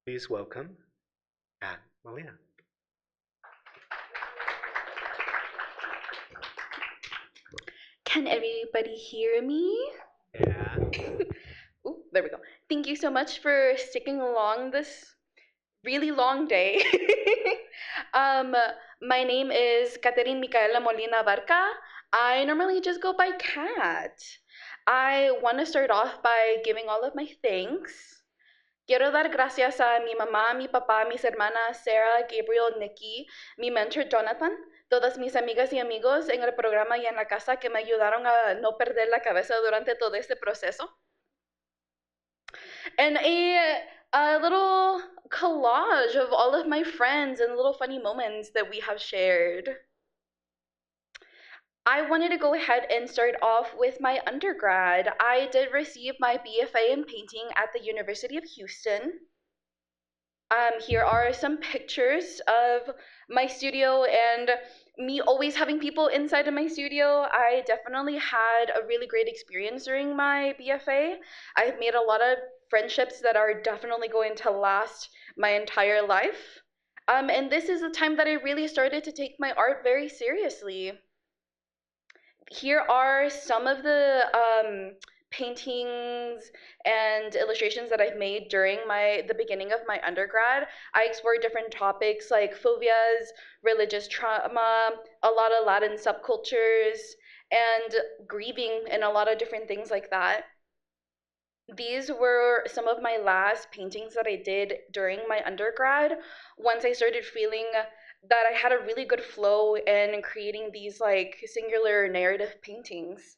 Please welcome Anne Molina. Can everybody hear me? Yeah. Ooh, there we go. Thank you so much for sticking along this really long day. um, my name is Caterine Micaela Molina Barca. I normally just go by Kat. I want to start off by giving all of my thanks. Quiero dar gracias a mi mamá, mi papá, mis hermanas Sarah, Gabriel, Nikki, mi mentor Jonathan, todas mis amigas y amigos en el programa y en la casa que me ayudaron a no perder la cabeza durante todo este proceso. And a little collage of all of my friends and little funny moments that we have shared. I wanted to go ahead and start off with my undergrad. I did receive my BFA in painting at the University of Houston. Here are some pictures of my studio and me always having people inside of my studio. I definitely had a really great experience during my BFA. I've made a lot of friendships that are definitely going to last my entire life. And this is the time that I really started to take my art very seriously. Here are some of the paintings and illustrations that I've made during the beginning of my undergrad. I explored different topics like phobias, religious trauma, a lot of Latin subcultures, and grieving, and a lot of different things like that. These were some of my last paintings that I did during my undergrad. Once I started feeling that I had a really good flow in creating these like singular narrative paintings.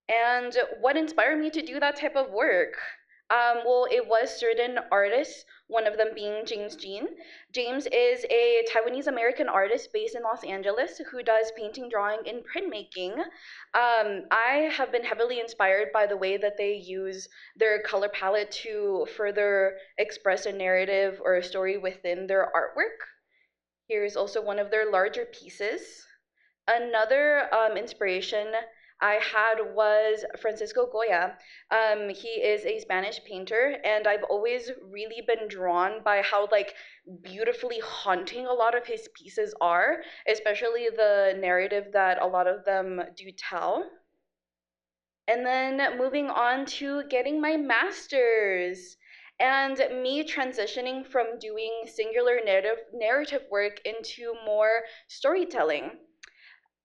And what inspired me to do that type of work? Well, it was certain artists, one of them being James Jean. James is a Taiwanese American artist based in Los Angeles who does painting, drawing, and printmaking. I have been heavily inspired by the way that they use their color palette to further express a narrative or a story within their artwork. Here's also one of their larger pieces. Another inspiration I had was Francisco Goya. He is a Spanish painter, and I've always really been drawn by how like beautifully haunting a lot of his pieces are, especially the narrative that a lot of them do tell. And then moving on to getting my master's and me transitioning from doing singular narrative work into more storytelling.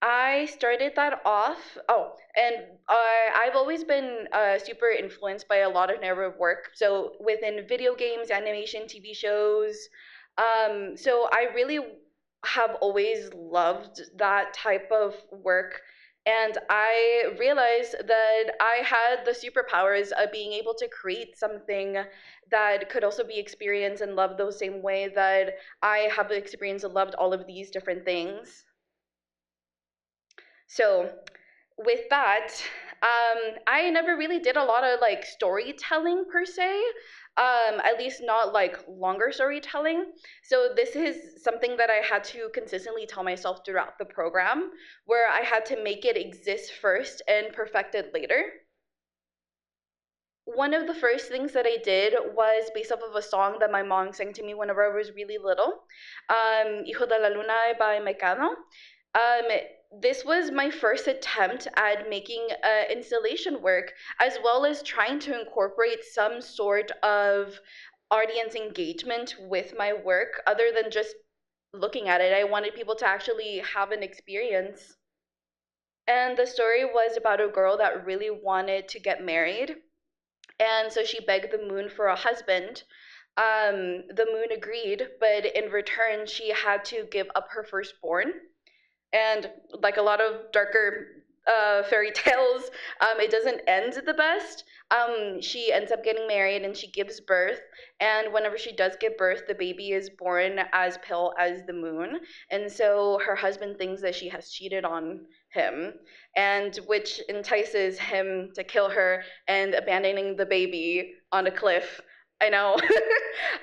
I started that off. Oh, and I've always been super influenced by a lot of narrative work. So within video games, animation, TV shows. So I really have always loved that type of work. And I realized that I had the superpowers of being able to create something that could also be experienced and loved the same way that I have experienced and loved all of these different things. So with that, I never really did a lot of like storytelling per se, at least not like longer storytelling. So this is something that I had to consistently tell myself throughout the program, where I had to make it exist first and perfect it later. One of the first things that I did was based off of a song that my mom sang to me whenever I was really little, Hijo de la Luna by Mecano. Um, this was my first attempt at making installation work, as well as trying to incorporate some sort of audience engagement with my work, other than just looking at it. I wanted people to actually have an experience. And the story was about a girl that really wanted to get married. And so she begged the moon for a husband. The moon agreed, but in return, she had to give up her firstborn. And like a lot of darker fairy tales, it doesn't end the best. She ends up getting married and she gives birth. And whenever she does give birth, the baby is born as pale as the moon. And so her husband thinks that she has cheated on him, and which entices him to kill her and abandoning the baby on a cliff. I know.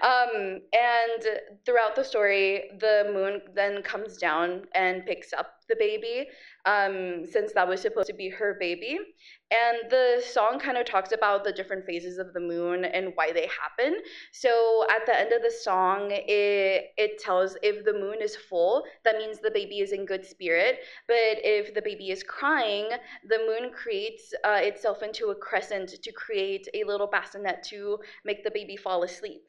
And throughout the story, the moon then comes down and picks up the baby, since that was supposed to be her baby. And the song kind of talks about the different phases of the moon and why they happen. So at the end of the song, it tells if the moon is full, that means the baby is in good spirit. But if the baby is crying, the moon creates itself into a crescent to create a little bassinet to make the baby fall asleep.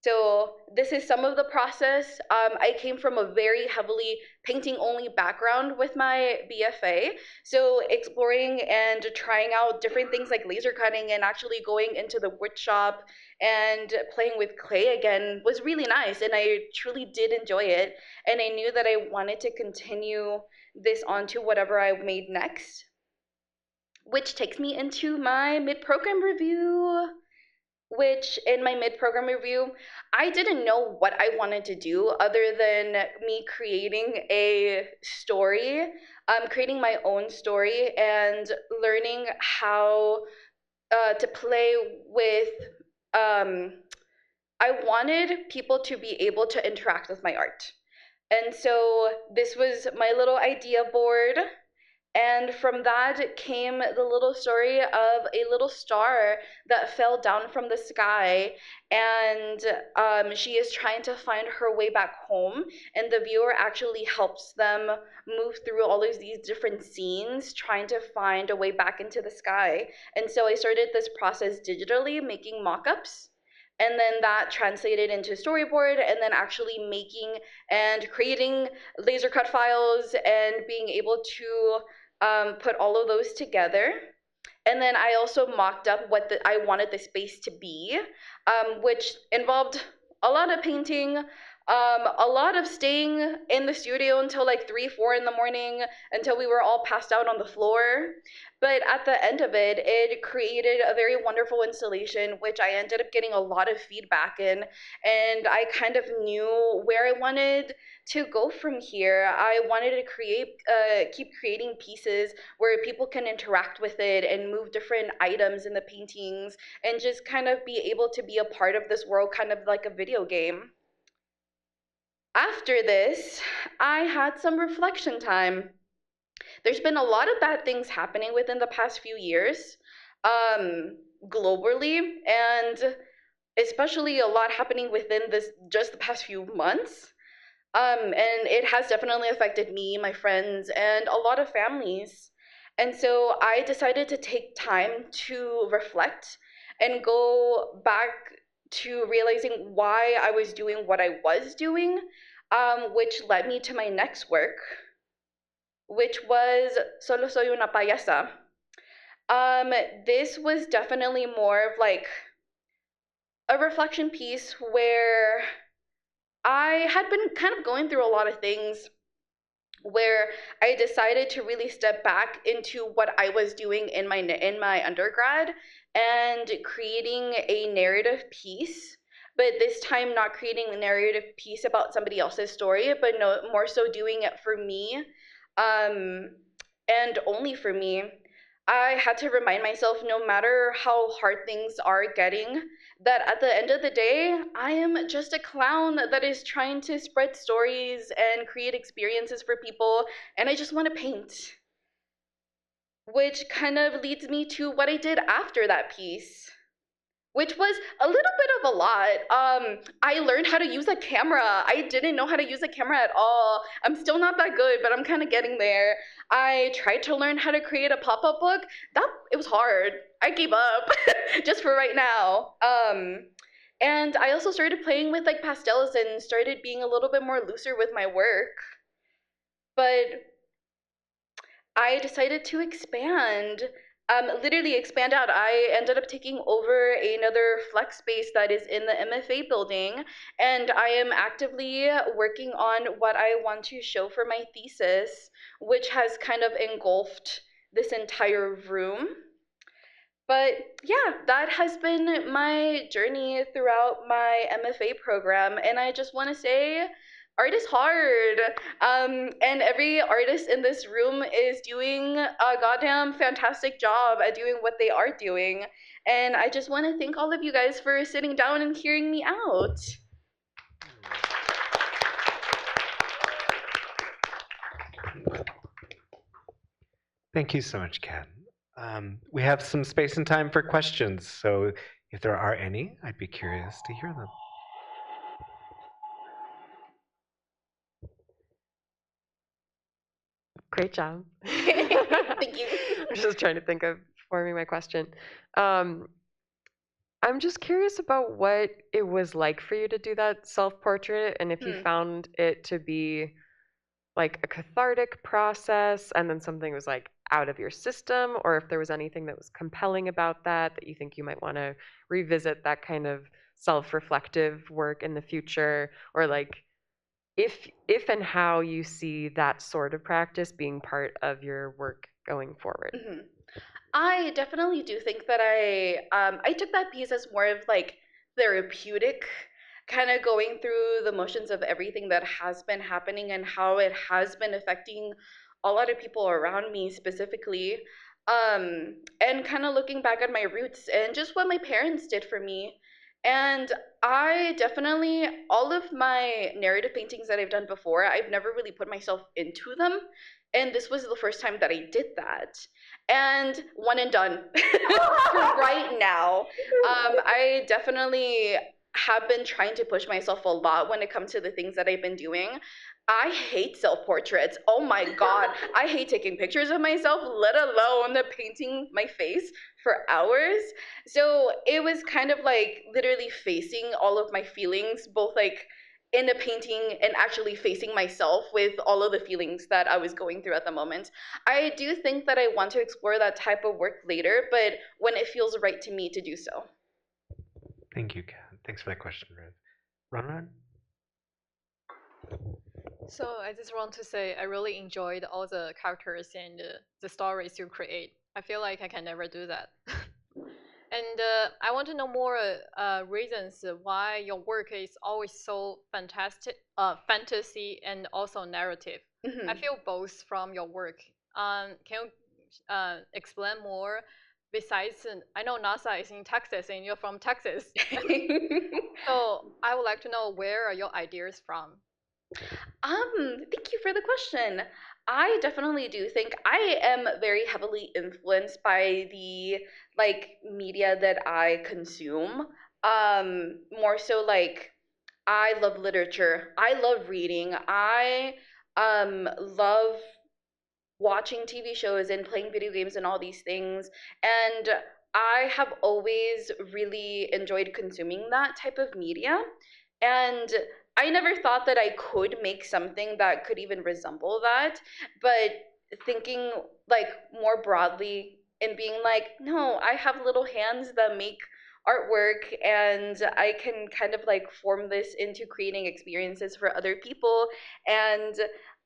So this is some of the process. I came from a very heavily painting-only background with my BFA. So exploring and trying out different things like laser cutting and actually going into the wood shop and playing with clay again was really nice. And I truly did enjoy it. And I knew that I wanted to continue this on to whatever I made next, which takes me into my mid-program review. Which in my mid-program review, I didn't know what I wanted to do other than me creating a story, creating my own story and learning how to play with. I wanted people to be able to interact with my art. And so this was my little idea board. And from that came the little story of a little star that fell down from the sky. And she is trying to find her way back home. And the viewer actually helps them move through all of these different scenes, trying to find a way back into the sky. And so I started this process digitally, making mock ups. And then that translated into storyboard, and then actually making and creating laser cut files and being able to put all of those together. And then I also mocked up what I wanted the space to be, which involved a lot of painting, a lot of staying in the studio until like 3, 4 in the morning until we were all passed out on the floor. But at the end of it, it created a very wonderful installation, which I ended up getting a lot of feedback in. And I kind of knew where I wanted to go from here. I wanted to keep creating pieces where people can interact with it and move different items in the paintings and just kind of be able to be a part of this world, kind of like a video game. After this, I had some reflection time. There's been a lot of bad things happening within the past few years, globally, and especially a lot happening within just the past few months. And it has definitely affected me, my friends, and a lot of families. And so I decided to take time to reflect and go back to realizing why I was doing what I was doing, which led me to my next work, which was Solo Soy una Payasa. This was definitely more of like a reflection piece where I had been kind of going through a lot of things where I decided to really step back into what I was doing in my undergrad and creating a narrative piece, but this time not creating a narrative piece about somebody else's story, but no, more so doing it for me, and only for me. I had to remind myself, no matter how hard things are getting, that at the end of the day, I am just a clown that is trying to spread stories and create experiences for people, and I just want to paint. Which kind of leads me to what I did after that piece, which was a little bit of a lot. I learned how to use a camera. I didn't know how to use a camera at all. I'm still not that good, but I'm kind of getting there. I tried to learn how to create a pop-up book. It was hard. I gave up just for right now. And I also started playing with like pastels and started being a little bit more looser with my work. But I decided to expand. Literally expand out. I ended up taking over another flex space that is in the MFA building, and I am actively working on what I want to show for my thesis, which has kind of engulfed this entire room. But yeah, that has been my journey throughout my MFA program, and I just want to say art is hard, and every artist in this room is doing a goddamn fantastic job at doing what they are doing, and I just want to thank all of you guys for sitting down and hearing me out. Thank you so much, Ken. We have some space and time for questions, so if there are any, I'd be curious to hear them. Great job. Thank you. I'm just trying to think of forming my question. Um, I'm just curious about what it was like for you to do that self-portrait and if you found it to be like a cathartic process and then something was like out of your system, or if there was anything that was compelling about that that you think you might want to revisit that kind of self-reflective work in the future, or like if and how you see that sort of practice being part of your work going forward. Mhm. I definitely do think that I took that piece as more of like therapeutic, kind of going through the motions of everything that has been happening and how it has been affecting a lot of people around me specifically. And kind of looking back at my roots and just what my parents did for me. And I definitely, all of my narrative paintings that I've done before, I've never really put myself into them. And this was the first time that I did that. And one and done for right now. I definitely have been trying to push myself a lot when it comes to the things that I've been doing. I hate self portraits. Oh my God. I hate taking pictures of myself, let alone painting my face for hours. So it was kind of like literally facing all of my feelings, both like in a painting and actually facing myself with all of the feelings that I was going through at the moment. I do think that I want to explore that type of work later, but when it feels right to me to do so. Thank you, Ken. Thanks for that question, Riv. Ron? So I just want to say I really enjoyed all the characters and the stories you create. I feel like I can never do that. And I want to know more reasons why your work is always so fantastic, fantasy and also narrative. I feel both from your work. Can you explain more? Besides, I know NASA is in Texas and you're from Texas. So I would like to know where are your ideas from? Thank you for the question. I definitely do think I am very heavily influenced by the like media that I consume. More so like I love literature. I love reading. I love watching TV shows and playing video games and all these things. And I have always really enjoyed consuming that type of media. And I never thought that I could make something that could even resemble that. But thinking like more broadly and being like, no, I have little hands that make artwork and I can kind of like form this into creating experiences for other people. And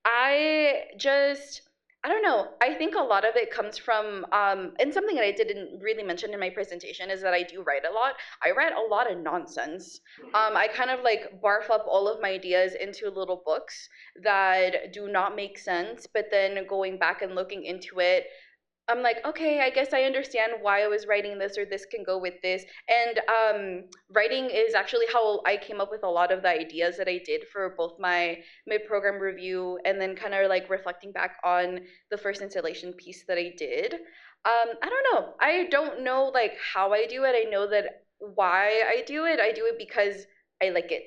I just I don't know. I think a lot of it comes from, and something that I didn't really mention in my presentation is that I do write a lot. I write a lot of nonsense. I kind of like barf up all of my ideas into little books that do not make sense, but then going back and looking into it, I'm like, okay, I guess I understand why I was writing this, or this can go with this. And writing is actually how I came up with a lot of the ideas that I did for both my mid-program review and then kind of like reflecting back on the first installation piece that I did. I don't know. I don't know like how I do it. I know that why I do it. I do it because I like it.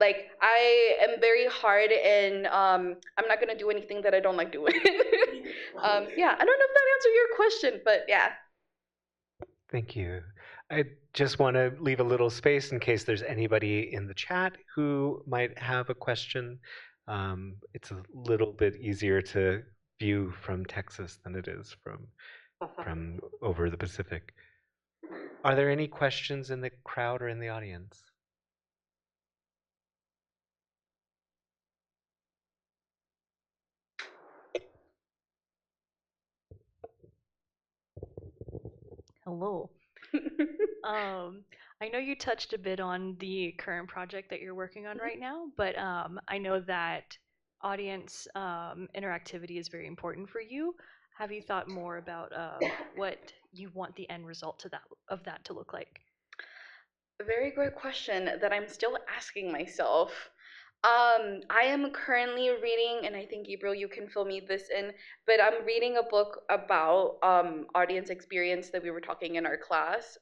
Like I am very hard and I'm not gonna do anything that I don't like doing. Yeah, I don't know if that answered your question, but yeah. Thank you. I just want to leave a little space in case there's anybody in the chat who might have a question. It's a little bit easier to view from Texas than it is from over the Pacific. Are there any questions in the crowd or in the audience? Hello. I know you touched a bit on the current project that you're working on right now, but I know that audience interactivity is very important for you. Have you thought more about what you want the end result to that to look like? A very great question that I'm still asking myself. I am currently reading, and I think Gabriel, you can fill me this in, but I'm reading a book about audience experience that we were talking in our class.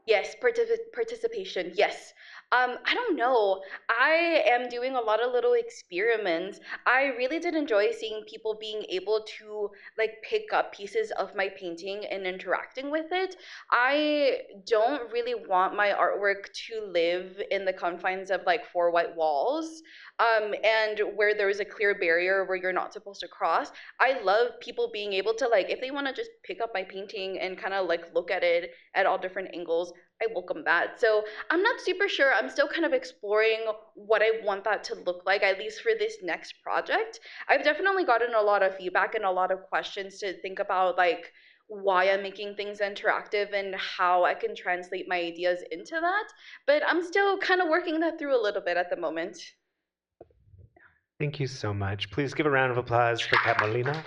Yes, participation. Yes. I don't know. I am doing a lot of little experiments. I really did enjoy seeing people being able to like pick up pieces of my painting and interacting with it. I don't really want my artwork to live in the confines of like four white walls, and where there is a clear barrier where you're not supposed to cross. I love people being able to like, if they want to just pick up my painting and kind of like look at it at all different angles, I welcome that. So I'm not super sure. I'm still kind of exploring what I want that to look like, at least for this next project. I've definitely gotten a lot of feedback and a lot of questions to think about, like why I'm making things interactive and how I can translate my ideas into that. But I'm still kind of working that through a little bit at the moment. Thank you so much. Please give a round of applause for Kat Molina.